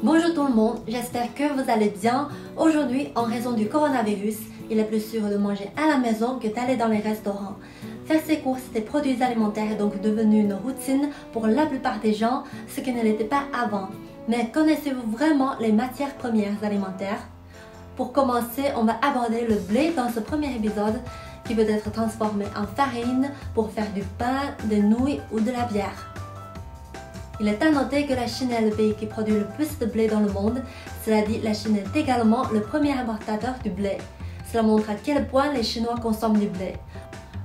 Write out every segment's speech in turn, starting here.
Bonjour tout le monde, j'espère que vous allez bien. Aujourd'hui, en raison du coronavirus, il est plus sûr de manger à la maison que d'aller dans les restaurants. Faire ses courses des produits alimentaires est donc devenu une routine pour la plupart des gens, ce qui ne l'était pas avant. Mais connaissez-vous vraiment les matières premières alimentaires? Pour commencer, on va aborder le blé dans ce premier épisode qui peut être transformé en farine pour faire du pain, des nouilles ou de la bière. Il est à noter que la Chine est le pays qui produit le plus de blé dans le monde. Cela dit, la Chine est également le premier importateur du blé. Cela montre à quel point les Chinois consomment du blé.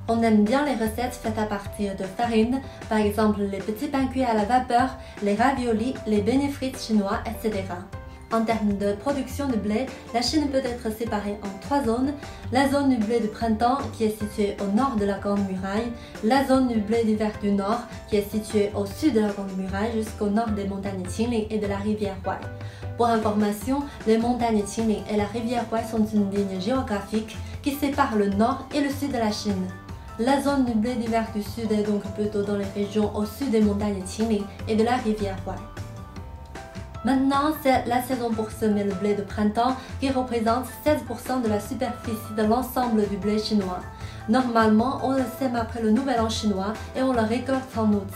On aime bien les recettes faites à partir de farine, par exemple les petits pains cuits à la vapeur, les raviolis, les beignets frites chinois, etc. En termes de production de blé, la Chine peut être séparée en trois zones. La zone du blé de printemps qui est située au nord de la Grande Muraille, la zone du blé d'hiver du nord qui est située au sud de la Grande Muraille jusqu'au nord des montagnes Qingling et de la rivière Huai. Pour information, les montagnes Qingling et la rivière Huai sont une ligne géographique qui sépare le nord et le sud de la Chine. La zone du blé d'hiver du sud est donc plutôt dans les régions au sud des montagnes Qingling et de la rivière Huai. Maintenant, c'est la saison pour semer le blé de printemps qui représente 16% de la superficie de l'ensemble du blé chinois. Normalement, on le sème après le nouvel an chinois et on le récolte en août.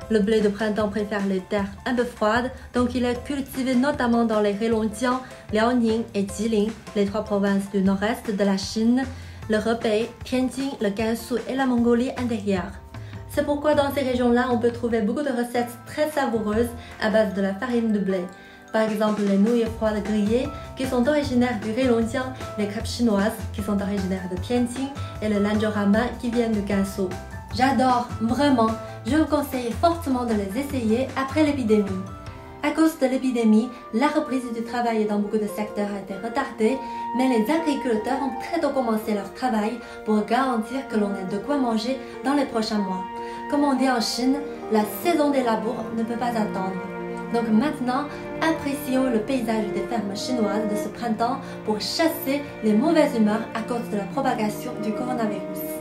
Le blé de printemps préfère les terres un peu froides, donc il est cultivé notamment dans les Heilongjiang, Liaoning et Jilin, les trois provinces du nord-est de la Chine, le Hebei, Tianjin, le Gansu et la Mongolie intérieure. C'est pourquoi dans ces régions-là, on peut trouver beaucoup de recettes très savoureuses à base de la farine de blé. Par exemple, les nouilles froides grillées qui sont originaires du Heilongjiang, les crêpes chinoises qui sont originaires de Tianjin et le lanjiao qui viennent du Gansu. J'adore, vraiment, je vous conseille fortement de les essayer après l'épidémie. À cause de l'épidémie, la reprise du travail dans beaucoup de secteurs a été retardée, mais les agriculteurs ont très tôt commencé leur travail pour garantir que l'on ait de quoi manger dans les prochains mois. Comme on dit en Chine, la saison des labours ne peut pas attendre. Donc maintenant, apprécions le paysage des fermes chinoises de ce printemps pour chasser les mauvaises humeurs à cause de la propagation du coronavirus.